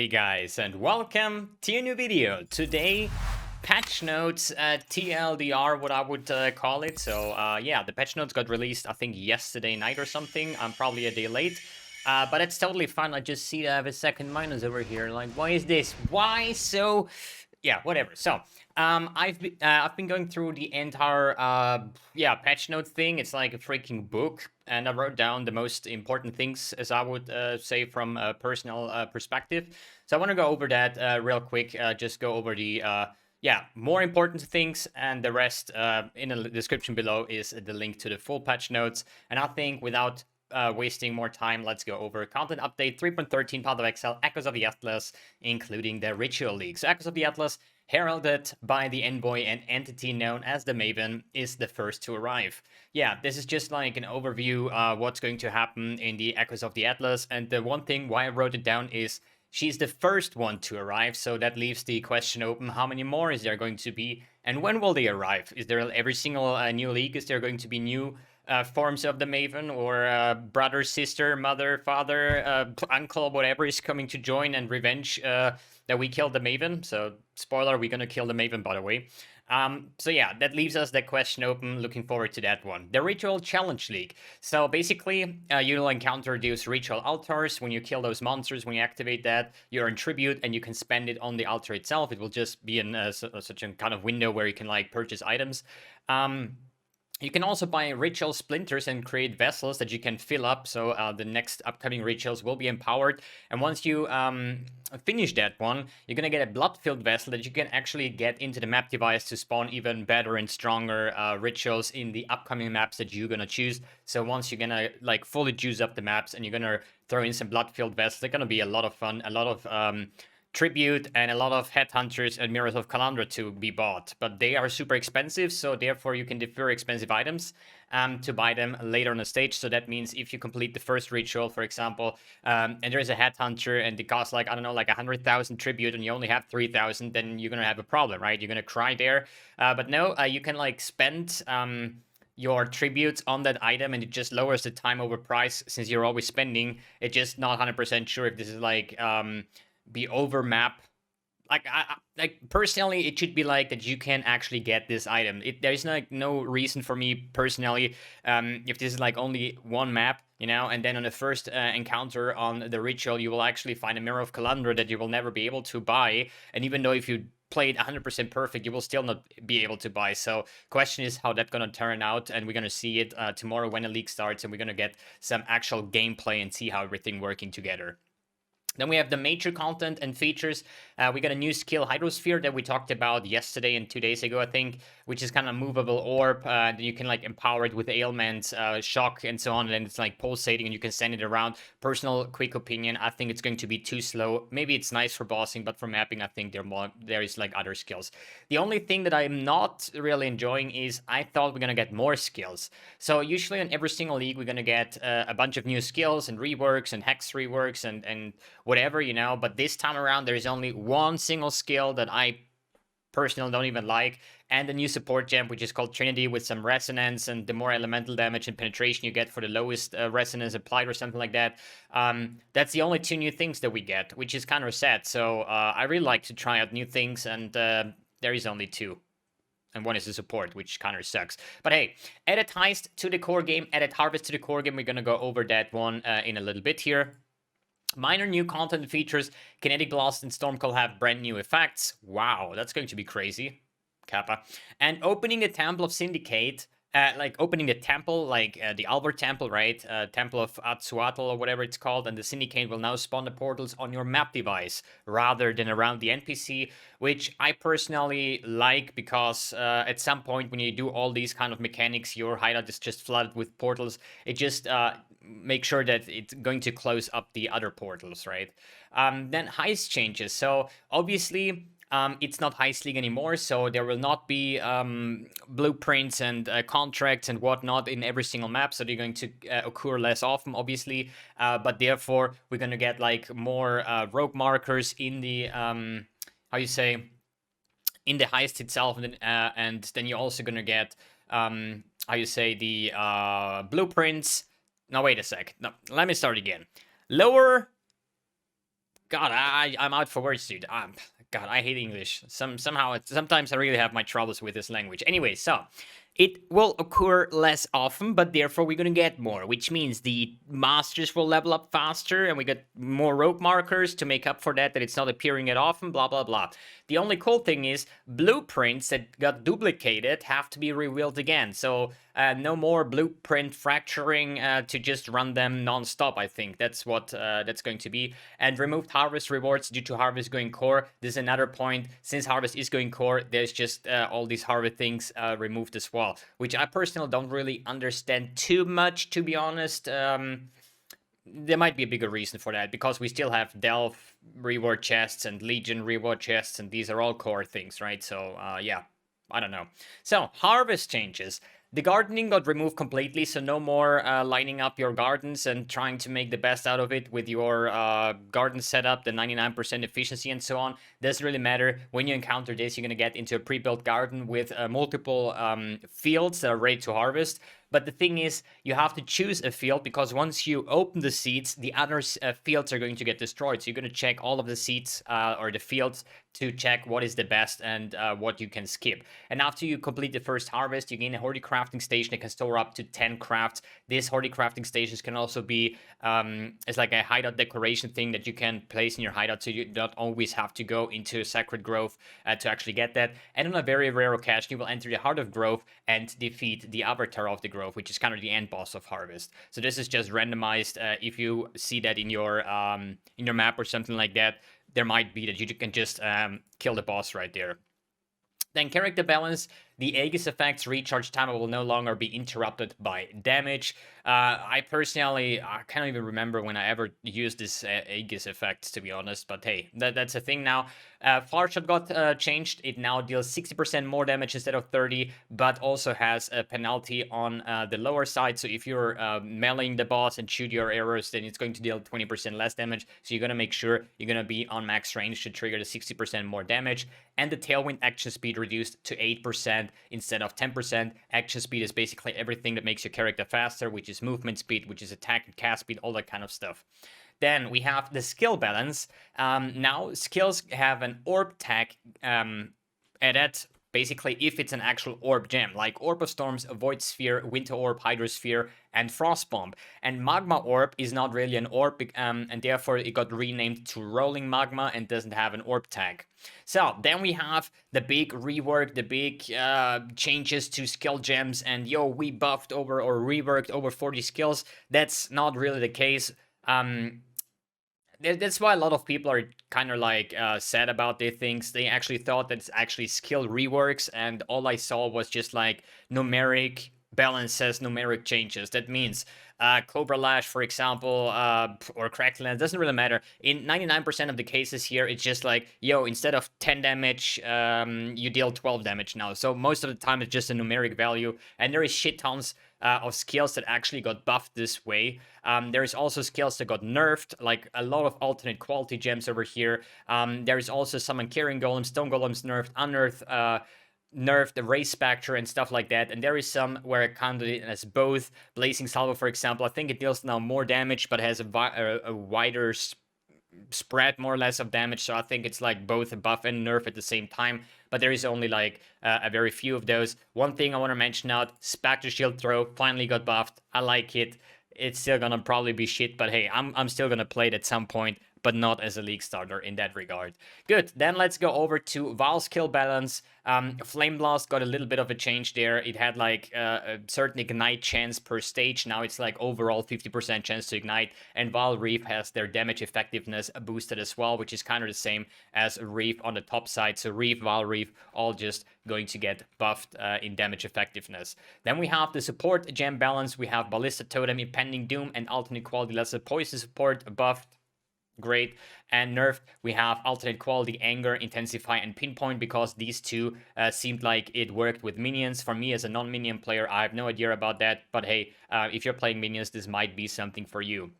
Hey guys, and welcome to a new video. Today, patch notes, TLDR, what I would call it. So yeah, the patch notes got released, I think, yesterday night or something. I'm probably a day late, but it's totally fine. I just see that I have a second minus over here. Like, why is this? Why so? Yeah, whatever. So I've been going through the entire patch notes thing. It's like a freaking book, and I wrote down the most important things, as I would say, from a personal perspective. So I want to go over that real quick. Just go over the more important things, and the rest in the description below is the link to the full patch notes. And I think without wasting more time, let's go over content update 3.13, Path of Exile, Echoes of the Atlas, including the Ritual League. So Echoes of the Atlas, heralded by the envoy and entity known as the Maven, is the first to arrive. Yeah, this is just like an overview of what's going to happen in the Echoes of the Atlas, and the one thing why I wrote it down is she's the first one to arrive, so that leaves the question open: how many more is there going to be, and when will they arrive? Is there every single new league? Is there going to be new forms of the Maven, or brother, sister, mother, father, uncle, whatever is coming to join and revenge that we killed the Maven? So, spoiler, we're gonna kill the Maven, by the way. So yeah, that leaves us that question open. Looking forward to that one. The Ritual Challenge League. So basically, you'll encounter those ritual altars. When you kill those monsters, when you activate that, you earn tribute, and you can spend it on the altar itself. It will just be in such a kind of window where you can like purchase items. You can also buy ritual splinters and create vessels that you can fill up, so the next upcoming rituals will be empowered. And once you finish that one, you're gonna get a blood-filled vessel that you can actually get into the map device to spawn even better and stronger rituals in the upcoming maps that you're gonna choose. So once you're gonna like fully juice up the maps and you're gonna throw in some blood-filled vessels, they're gonna be a lot of fun, a lot of tribute, and a lot of headhunters and mirrors of Calandra to be bought, but they are super expensive, so therefore you can defer expensive items to buy them later on the stage. So that means if you complete the first ritual, for example, and there is a headhunter and it costs like, I don't know, like 100,000 tribute, and you only have 3,000, then you're gonna have a problem, right? You're gonna cry there. But no, you can like spend your tributes on that item, and it just lowers the time over price since you're always spending. It's just not 100% sure if this is like be over map. Like personally, it should be like that you can actually get this item. There's like no reason for me personally, if this is like only one map, you know, and then on the first encounter on the ritual, you will actually find a Mirror of Calandra that you will never be able to buy. And even though if you played 100% perfect, you will still not be able to buy. So question is how that's gonna turn out, and we're gonna see it tomorrow when the league starts, and we're gonna get some actual gameplay and see how everything working together. Then we have the major content and features. We got a new skill, Hydrosphere, that we talked about yesterday and 2 days ago, I think, which is kind of movable orb. That you can like empower it with ailments, shock, and so on, and then it's like pulsating, and you can send it around. Personal quick opinion: I think it's going to be too slow. Maybe it's nice for bossing, but for mapping, I think there is like other skills. The only thing that I'm not really enjoying is I thought we're gonna get more skills. So usually in every single league, we're gonna get a bunch of new skills and reworks and hex reworks and whatever, you know, but this time around there's only one single skill that I personally don't even like, and the new support gem, which is called Trinity, with some resonance, and the more elemental damage and penetration you get for the lowest resonance applied or something like that. That's the only two new things that we get, which is kind of sad. So I really like to try out new things, and there is only two. And one is the support, which kind of sucks. But hey, added Heist to the core game, added Harvest to the core game. We're gonna go over that one in a little bit here. Minor new content features: Kinetic Blast and Stormcall have brand new effects. Wow, that's going to be crazy. Kappa. And opening the Temple of Syndicate, like opening the temple, like the Albert Temple, right? Temple of Atsuatl or whatever it's called, and the Syndicate will now spawn the portals on your map device rather than around the NPC, which I personally like, because at some point when you do all these kind of mechanics, your hideout is just flooded with portals. It just make sure that it's going to close up the other portals, right? Then heist changes. So obviously, it's not Heist League anymore, so there will not be blueprints and contracts and whatnot in every single map, so they're going to occur less often, obviously, but therefore we're going to get like more rogue markers in the, how you say, in the heist itself, and then you're also going to get, how you say, the blueprints. No, wait a sec. No, let me start again. Lower God, I'm out for words, dude. God, I hate English. Sometimes I really have my troubles with this language. Anyway, so it will occur less often, but therefore we're gonna get more, which means the masters will level up faster, and we get more rogue markers to make up for that it's not appearing that often. Blah blah blah. The only cool thing is blueprints that got duplicated have to be revealed again. So no more blueprint fracturing to just run them non-stop. I think that's what that's going to be. And removed harvest rewards due to harvest going core. This is another point. Since harvest is going core, there's just all these harvest things removed as well, which I personally don't really understand too much, to be honest. There might be a bigger reason for that, because we still have Delve reward chests and Legion reward chests, and these are all core things, right? So yeah, I don't know. So harvest changes. The gardening got removed completely, so no more lining up your gardens and trying to make the best out of it with your garden setup, the 99% efficiency and so on. Doesn't really matter. When you encounter this, you're going to get into a pre-built garden with multiple fields that are ready to harvest. But the thing is, you have to choose a field, because once you open the seeds, the other fields are going to get destroyed. So you're going to check all of the seeds or the fields to check what is the best and what you can skip. And after you complete the first harvest, you gain a Horde crafting station that can store up to 10 crafts. These Horde crafting stations can also be it's like a hideout decoration thing that you can place in your hideout, so you don't always have to go into a Sacred Grove to actually get that. And on a very rare occasion, you will enter the Heart of Grove and defeat the Avatar of the Grove, which is kind of the end boss of Harvest. So this is just randomized. If you see that in your map or something like that, there might be that you can just kill the boss right there. Then character balance, the Aegis effects recharge time will no longer be interrupted by damage. I personally, I can't even remember when I ever used this Aegis effect, to be honest, but hey, that's a thing now. Far Shot got changed. It now deals 60% more damage instead of 30, but also has a penalty on the lower side. So if you're meleeing the boss and shoot your arrows, then it's going to deal 20% less damage. So you're going to make sure you're going to be on max range to trigger the 60% more damage. And the Tailwind action speed reduced to 8% instead of 10%. Action speed is basically everything that makes your character faster, which is movement speed, which is attack and cast speed, all that kind of stuff. Then we have the skill balance. Now skills have an orb tag added. Basically, if it's an actual orb gem, like Orb of Storms, Void Sphere, Winter Orb, Hydrosphere, and Frost Bomb. And Magma Orb is not really an orb, and therefore it got renamed to Rolling Magma and doesn't have an orb tag. So then we have the big rework, the big changes to skill gems, and yo, we buffed over or reworked over 40 skills. That's not really the case. That's why a lot of people are kind of like sad about their things. They actually thought that it's actually skill reworks, and all I saw was just like numeric balances, numeric changes. That means Cobra Lash, for example, or Crackland, doesn't really matter. In 99% of the cases here, it's just like, yo, instead of 10 damage, you deal 12 damage now. So most of the time, it's just a numeric value, and there is shit tons of skills that actually got buffed this way. There's also skills that got nerfed, like a lot of alternate quality gems over here. There's also some Carrying Golems, Stone Golems nerfed, unearthed, nerfed, the Race Spectre and stuff like that. And there is some where I counted it as both. Blazing Salvo, for example, I think it deals now more damage, but has a wider spread more or less of damage, so I think it's like both a buff and nerf at the same time, but there is only like a very few of those. One thing I want to mention out, Spectre Shield Throw finally got buffed. I like it. It's still gonna probably be shit, but hey, I'm still gonna play it at some point, but not as a league starter in that regard. Good, then let's go over to Val skill balance. Flame Blast got a little bit of a change there. It had like a certain ignite chance per stage. Now it's like overall 50% chance to ignite. And Val Reef has their damage effectiveness boosted as well, which is kind of the same as Reef on the top side. So Reef, Val Reef, all just going to get buffed in damage effectiveness. Then we have the support gem balance. We have Ballista Totem, Impending Doom, and alternate quality lesser poison support buffed. Great. And nerfed, we have alternate quality, anger, intensify, and pinpoint, because these two seemed like it worked with minions. For me as a non-minion player, I have no idea about that, but hey, if you're playing minions, this might be something for you.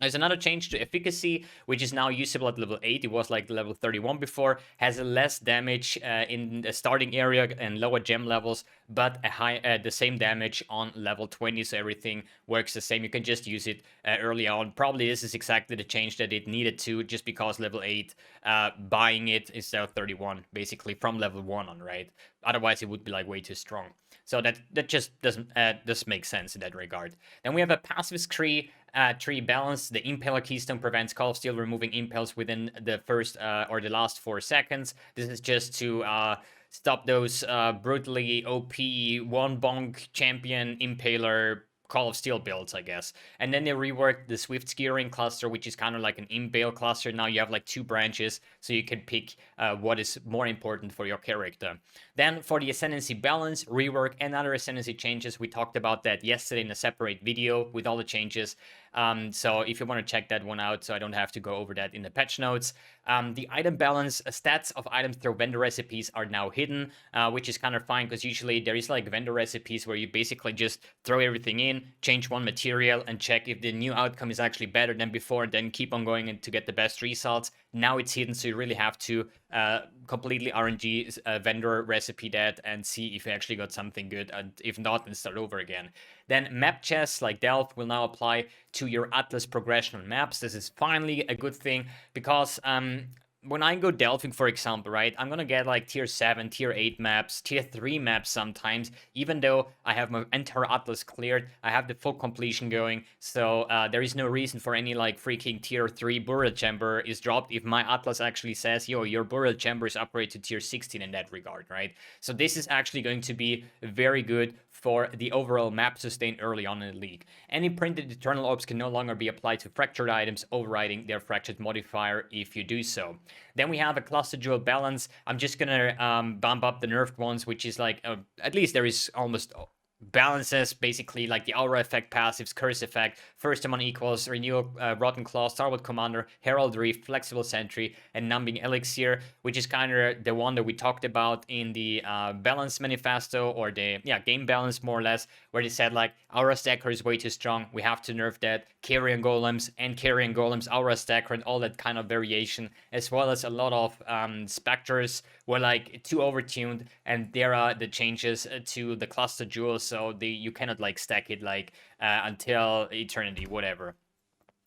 There's another change to Efficacy, which is now usable at level 8. It was like level 31 before. Has a less damage in the starting area and lower gem levels, but the same damage on level 20. So everything works the same. You can just use it early on. Probably this is exactly the change that it needed to, just because level 8 buying it instead of 31, basically from level 1 on, right? Otherwise, it would be like way too strong. So that just doesn't make sense in that regard. Then we have a passive tree balance. The Impaler Keystone prevents Call of Steel removing impales within the first or the last 4 seconds. This is just to stop those brutally OP one bonk champion Impaler Call of Steel builds, I guess. And then they reworked the Swift Gearing cluster, which is kind of like an impale cluster. Now you have like 2 branches, so you can pick what is more important for your character. Then for the Ascendancy balance, rework, and other Ascendancy changes, we talked about that yesterday in a separate video with all the changes. So if you want to check that one out, so I don't have to go over that in the patch notes. The item balance, stats of items through vendor recipes are now hidden, which is kind of fine, because usually there is like vendor recipes where you basically just throw everything in, change one material, and check if the new outcome is actually better than before, and then keep on going to get the best results. Now it's hidden, so you really have to completely RNG vendor recipe that and see if you actually got something good, and if not, then start over again. Then map chests like Delft will now apply to your Atlas progression on maps. This is finally a good thing, because when I go delving, for example, right, I'm gonna get like tier 7, tier 8 maps, tier 3 maps sometimes, even though I have my entire Atlas cleared, I have the full completion going, so there is no reason for any like freaking tier 3 burial chamber is dropped if my Atlas actually says, yo, your burial chamber is upgraded to tier 16 in that regard, right? So this is actually going to be very good for the overall map sustain early on in the league. Any printed Eternal Orbs can no longer be applied to fractured items, overriding their fractured modifier if you do so. Then we have a cluster jewel balance. I'm just gonna bump up the nerfed ones, which is like, at least there is almost balances, basically like the aura effect, passives, curse effect, first summon equals, renewal, rotten claw, starboard commander, heraldry, flexible sentry, and numbing elixir, which is kind of the one that we talked about in the balance manifesto, or the game balance more or less, where they said like aura stacker is way too strong, we have to nerf that. Carrion golems, aura stacker, and all that kind of variation, as well as a lot of specters were like too overtuned, and there are the changes to the cluster jewels, so you cannot like stack it like until eternity, whatever.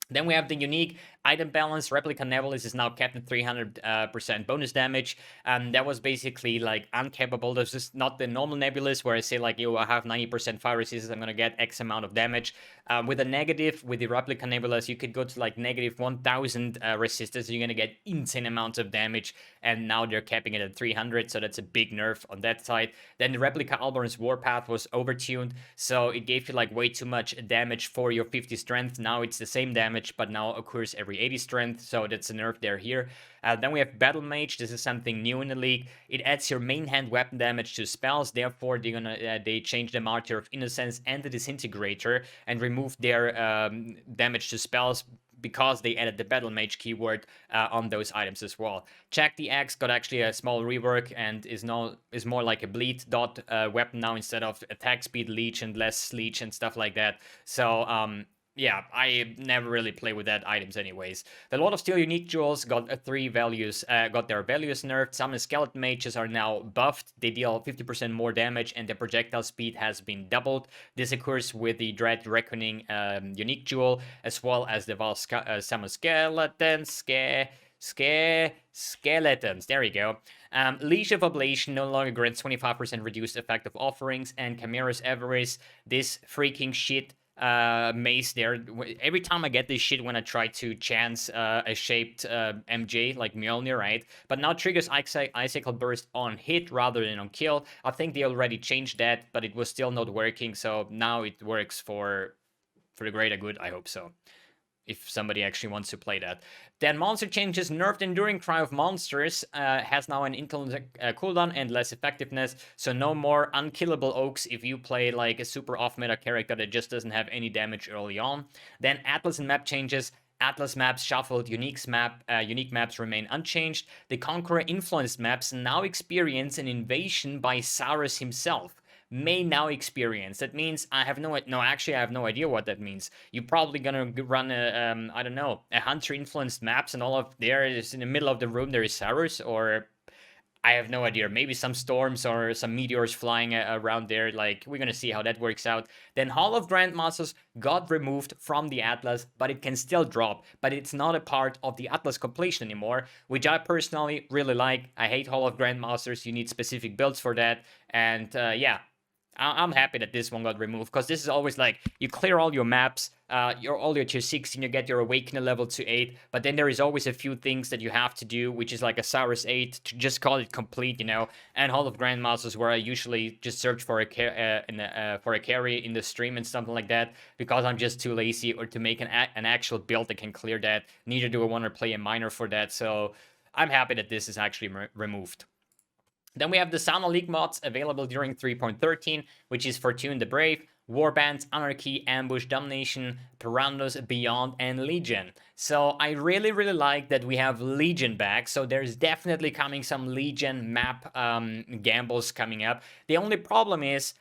Then we have the unique item balance. Replica Nebulous is now capped at 300% bonus damage. That was basically like uncapable. This is not the normal Nebulous where I say like, yo, I have 90% fire resistance, I'm gonna get X amount of damage. With a negative, with the Replica Nebulous, you could go to like negative 1000 resistance, you're gonna get insane amounts of damage, and now they're capping it at 300, so that's a big nerf on that side. Then the Replica Alborn's Warpath was overtuned, so it gave you like way too much damage for your 50 strength. Now it's the same damage, but now occurs every 80 strength, so that's a nerf there here. Then we have Battle Mage. This is something new in the league. It adds your main hand weapon damage to spells, therefore they change the Martyr of Innocence and the Disintegrator and remove their damage to spells, because they added the Battle Mage keyword on those items as well. Check the Axe got actually a small rework and is more like a bleed dot weapon now, instead of attack speed leech and less leech and stuff like that. So yeah, I never really play with that items anyways. The Lord of Steel unique jewels got got their values nerfed. Some skeleton mages are now buffed. They deal 50% more damage, and their projectile speed has been doubled. This occurs with the Dread Reckoning unique jewel, as well as the Val Summon Skeletons. There we go. Leash of Oblation no longer grants 25% reduced effect of offerings, and Chimera's Avarice, this freaking shit mace there. Every time I get this shit when I try to chance a shaped MJ like Mjolnir, right? But now triggers Icicle Burst on hit rather than on kill. I think they already changed that, but it was still not working, so now it works for the greater good, I hope so, if somebody actually wants to play that. Then monster changes. Nerfed Enduring Cry of Monsters has now an intel cooldown and less effectiveness, so no more unkillable oaks if you play like a super off-meta character that just doesn't have any damage early on. Then Atlas and map changes. Atlas maps shuffled, unique maps remain unchanged. The Conqueror influenced maps now experience an invasion by Cyrus himself. may now experience. That means I have actually I have no idea what that means. You're probably gonna run a I don't know, a hunter influenced maps, and all of there is in the middle of the room there is Sarus, or I have no idea. Maybe some storms or some meteors flying around there. Like, we're gonna see how that works out. Then Hall of Grandmasters got removed from the Atlas, but it can still drop. But it's not a part of the Atlas completion anymore, which I personally really like. I hate Hall of Grandmasters. You need specific builds for that. And yeah, I'm happy that this one got removed, because this is always like, you clear all your maps, all your tier 16, you get your Awakener level to 8, but then there is always a few things that you have to do, which is like a Cyrus 8 to just call it complete, and Hall of Grandmasters, where I usually just search for a carry in the stream and something like that, because I'm just too lazy or to make an actual build that can clear that. Neither do I want to play a miner for that, so I'm happy that this is actually removed. Then we have the Sauna League mods available during 3.13, which is Fortune the Brave, Warbands, Anarchy, Ambush, Domination, Pirandos, Beyond, and Legion. So I really, really like that we have Legion back. So there's definitely coming some Legion map gambles coming up. The only problem is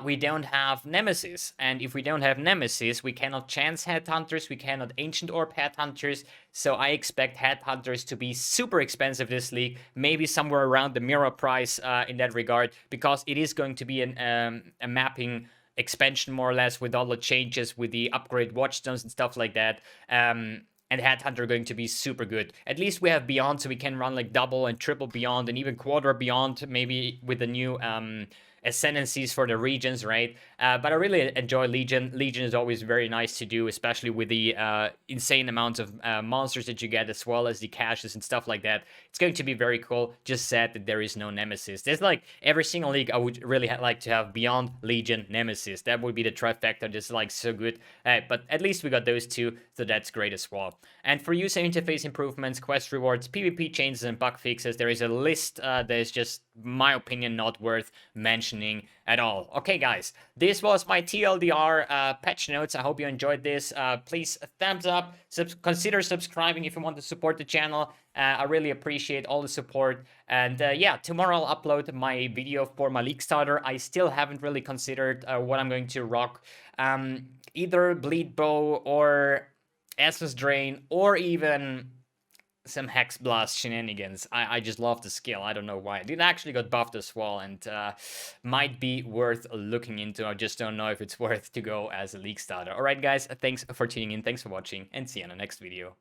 we don't have Nemesis. And if we don't have Nemesis, we cannot Chance Headhunters, we cannot Ancient Orb Headhunters. So I expect Headhunters to be super expensive this league, maybe somewhere around the mirror price in that regard, because it is going to be a mapping expansion, more or less, with all the changes, with the upgrade watchstones and stuff like that. And Headhunter going to be super good. At least we have Beyond, so we can run like double and triple Beyond, and even quarter Beyond, maybe with the new Ascendancies for the regions, right? But I really enjoy Legion. Legion is always very nice to do, especially with the insane amounts of monsters that you get, as well as the caches and stuff like that. It's going to be very cool. Just sad that there is no Nemesis. There's like every single league I would really like to have Beyond, Legion, Nemesis. That would be the trifecta. Just like so good. But at least we got those two, so that's great as well. And for user interface improvements, quest rewards, PvP changes, and bug fixes, there is a list that is just, my opinion, not worth mentioning at all. Okay, guys, this was my TLDR patch notes. I hope you enjoyed this. Please thumbs up, consider subscribing if you want to support the channel. I really appreciate all the support. And yeah, tomorrow I'll upload my video for my League starter. I still haven't really considered what I'm going to rock. Either Bleed Bow or Essence Drain, or even some Hex Blast shenanigans. I just love the skill. I don't know why. It actually got buffed as well, and might be worth looking into. I just don't know if it's worth to go as a League starter. Alright guys, thanks for tuning in, thanks for watching, and see you in the next video.